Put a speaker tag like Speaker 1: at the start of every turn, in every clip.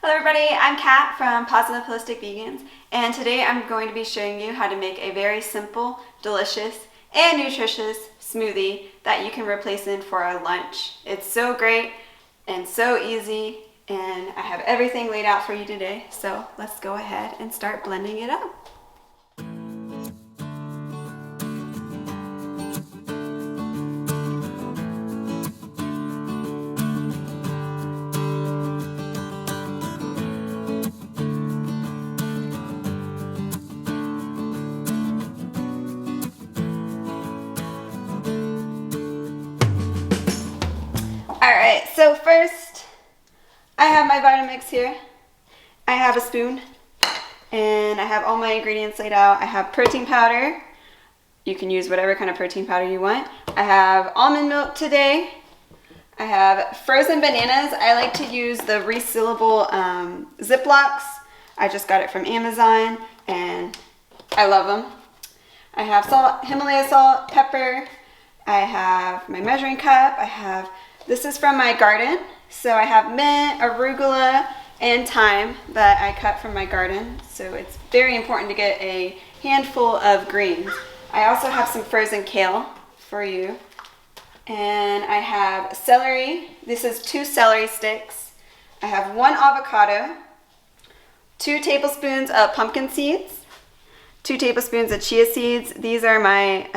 Speaker 1: Hello everybody, I'm Kat from Positive Holistic Vegans, and today I'm going to be showing you how to make a very simple, delicious, and nutritious smoothie that you can replace in for a lunch. It's so great and so easy, and I have everything laid out for you today, so let's go ahead and start blending it up. Alright, so first I have my vitamix here. I have a spoon and I have all my ingredients laid out. I have protein powder. You can use whatever kind of protein powder you want. I have almond milk today. I have frozen bananas. I like to use the resealable Ziplocs. I just got it from Amazon and I love them. I have salt, Himalaya salt, pepper. I have my measuring cup. This is from my garden, so I have mint, arugula, and thyme that I cut from my garden, so it's very important to get a handful of greens. I also have some frozen kale for you, and I have celery. This is 2 celery sticks. I have 1 avocado, 2 tablespoons of pumpkin seeds, 2 tablespoons of chia seeds. These are my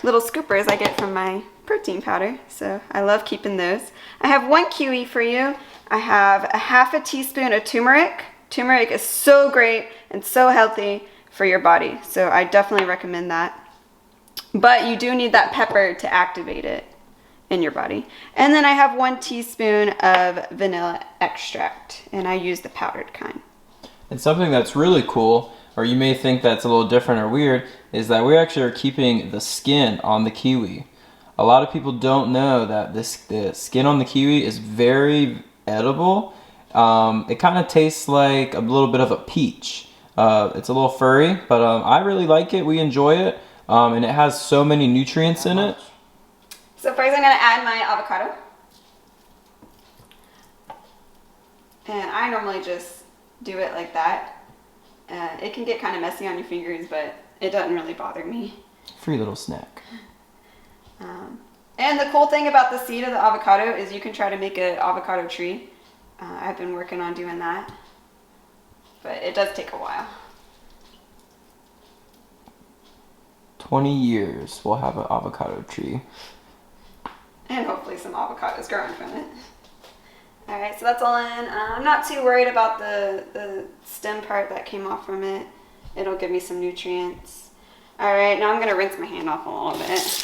Speaker 1: little scoopers I get from my protein powder, so I love keeping those. I have 1 kiwi for you. I have a half a teaspoon of turmeric. Turmeric is so great and so healthy for your body, so I definitely recommend that. But you do need that pepper to activate it in your body. And then I have 1 teaspoon of vanilla extract, and I use the powdered kind.
Speaker 2: And something that's really cool, or you may think that's a little different or weird, is that we actually are keeping the skin on the kiwi. A lot of people don't know that the skin on the kiwi is very edible. It kind of tastes like a little bit of a peach. It's a little furry, but I really like it. We enjoy it, and it has so many nutrients in it.
Speaker 1: So first I'm going to add my avocado. And I normally just do it like that. It can get kind of messy on your fingers, but it doesn't really bother me.
Speaker 2: Free little snack.
Speaker 1: And the cool thing about the seed of the avocado is you can try to make an avocado tree. I've been working on doing that, but it does take a while.
Speaker 2: 20 years we'll have an avocado tree.
Speaker 1: And hopefully some avocados growing from it. Alright, so that's all in. I'm not too worried about the stem part that came off from it. It'll give me some nutrients. Alright, now I'm going to rinse my hand off a little bit.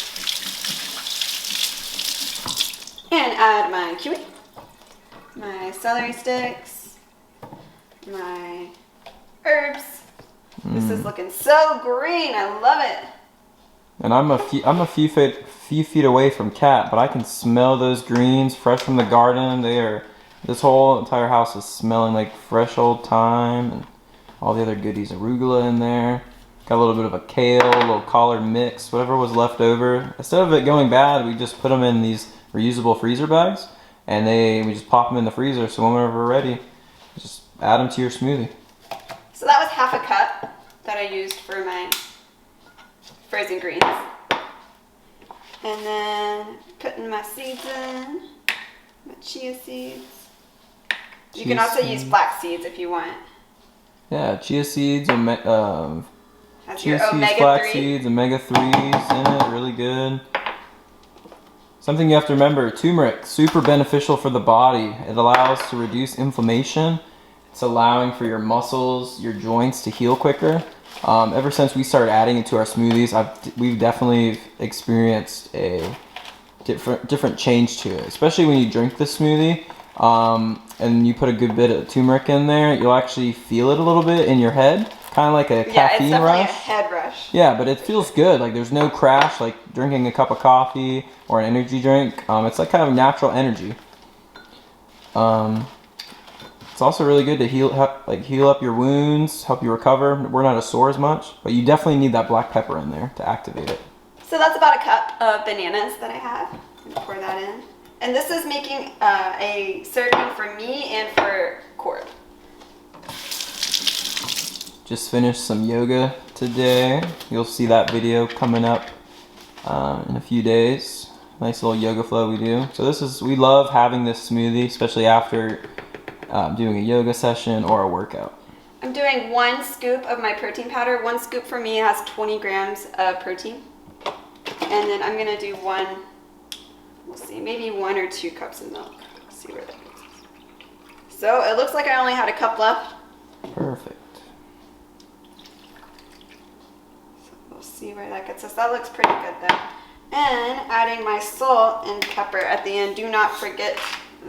Speaker 1: And add my kiwi, my celery sticks, my herbs. This is looking so green. I love it.
Speaker 2: And I'm a few feet away from Kat, but I can smell those greens fresh from the garden. This whole entire house is smelling like fresh old thyme and all the other goodies. Arugula in there. Got a little bit of a kale, a little collard mix, whatever was left over. Instead of it going bad, we just put them in these reusable freezer bags, and we just pop them in the freezer, so whenever we're ready, just add them to your smoothie.
Speaker 1: So that was half a cup that I used for my frozen greens. And then putting my seeds in, my chia seeds. You can also use flax seeds if you want.
Speaker 2: Yeah, chia seeds, chia seeds, flax seeds, omega-3s in it, really good. Something you have to remember, turmeric, super beneficial for the body. It allows to reduce inflammation. It's allowing for your muscles, your joints to heal quicker. Ever since we started adding it to our smoothies, we've definitely experienced a different change to it. Especially when you drink the smoothie and you put a good bit of turmeric in there, you'll actually feel it a little bit in your head. Kind of like a caffeine
Speaker 1: it's
Speaker 2: rush.
Speaker 1: A head rush.
Speaker 2: Yeah, but it feels good. Like there's no crash like drinking a cup of coffee or an energy drink. It's like kind of natural energy. It's also really good to heal up your wounds, help you recover. We're not as sore as much, but you definitely need that black pepper in there to activate it.
Speaker 1: So that's about a cup of bananas that I have. I'm gonna pour that in. And this is making a serving for me and for Corb.
Speaker 2: Just finished some yoga today. You'll see that video coming up in a few days. Nice little yoga flow we do. So we love having this smoothie, especially after doing a yoga session or a workout.
Speaker 1: I'm doing 1 scoop of my protein powder. 1 scoop for me has 20 grams of protein. And then I'm gonna do we'll see, maybe 1 or 2 cups of milk. Let's see where that goes. So it looks like I only had a cup left.
Speaker 2: Perfect.
Speaker 1: So we'll see where that gets us. That looks pretty good though. And adding my salt and pepper at the end. Do not forget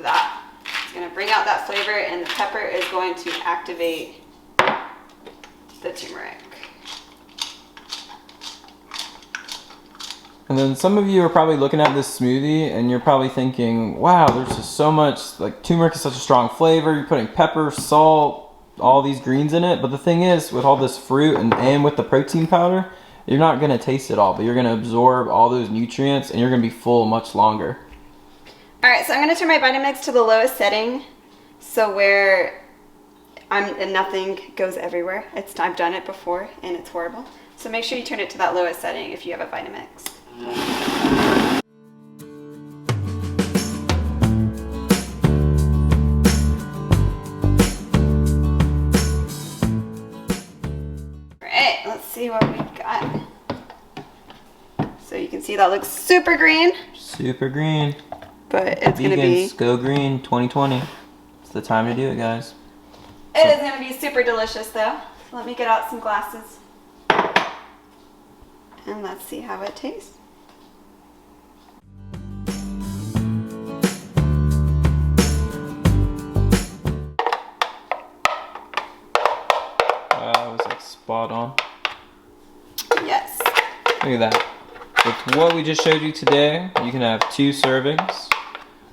Speaker 1: that. It's gonna bring out that flavor, and the pepper is going to activate the turmeric.
Speaker 2: And then some of you are probably looking at this smoothie and you're probably thinking, wow, there's just so much, like turmeric is such a strong flavor. You're putting pepper, salt, all these greens in it. But the thing is, with all this fruit and with the protein powder, you're not gonna taste it all, but you're gonna absorb all those nutrients and you're gonna be full much longer.
Speaker 1: All right, so I'm gonna turn my Vitamix to the lowest setting, so where nothing goes everywhere. I've done it before and it's horrible. So make sure you turn it to that lowest setting if you have a Vitamix. Alright, let's see what we've got. So you can see that looks super green.
Speaker 2: Super green.
Speaker 1: But it's going to be...
Speaker 2: Go green 2020. It's the time to do it, guys.
Speaker 1: It is going to be super delicious though. So let me get out some glasses. And let's see how it tastes.
Speaker 2: Wow, that was like spot on.
Speaker 1: Yes.
Speaker 2: Look at that. With what we just showed you today, you can have 2 servings.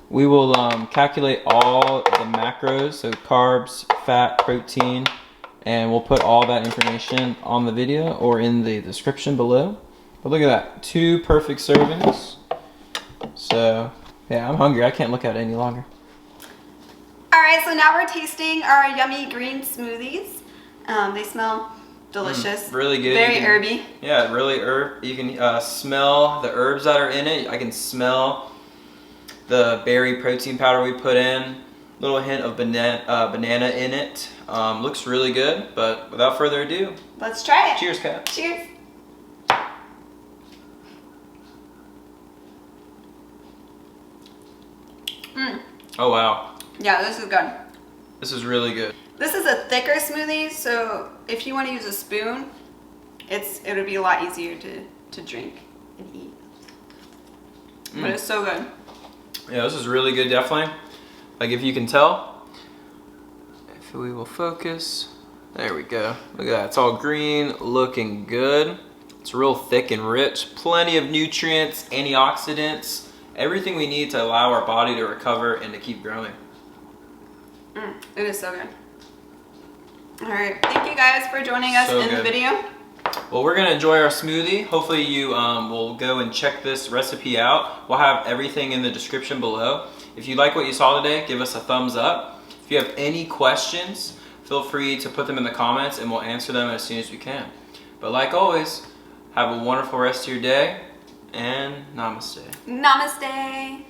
Speaker 2: We will calculate all the macros, so carbs, fat, protein, and we'll put all that information on the video or in the description below. But look at that, 2 perfect servings. So, yeah, I'm hungry. I can't look at it any longer.
Speaker 1: All right, so now we're tasting our yummy green smoothies. They smell delicious.
Speaker 2: Really good.
Speaker 1: Very herby.
Speaker 2: Yeah, really herb. You can smell the herbs that are in it. I can smell the berry protein powder we put in. Little hint of banana in it. Looks really good, but without further ado,
Speaker 1: let's try it.
Speaker 2: Cheers, Kat.
Speaker 1: Cheers.
Speaker 2: Oh wow.
Speaker 1: Yeah, this is good.
Speaker 2: This is really good.
Speaker 1: This is a thicker smoothie, so if you want to use a spoon, it'll be a lot easier to drink and eat. But it's so good.
Speaker 2: Yeah, this is really good, definitely. Like if you can tell, if we will focus, there we go. Look at that, it's all green, looking good. It's real thick and rich, plenty of nutrients, antioxidants, everything we need to allow our body to recover and to keep growing.
Speaker 1: It is so good. All right, thank you guys for joining us in the video.
Speaker 2: Well, we're gonna enjoy our smoothie. Hopefully you will go and check this recipe out. We'll have everything in the description below. If you like what you saw today, give us a thumbs up. If you have any questions, feel free to put them in the comments and we'll answer them as soon as we can. But like always, have a wonderful rest of your day and namaste.
Speaker 1: Namaste.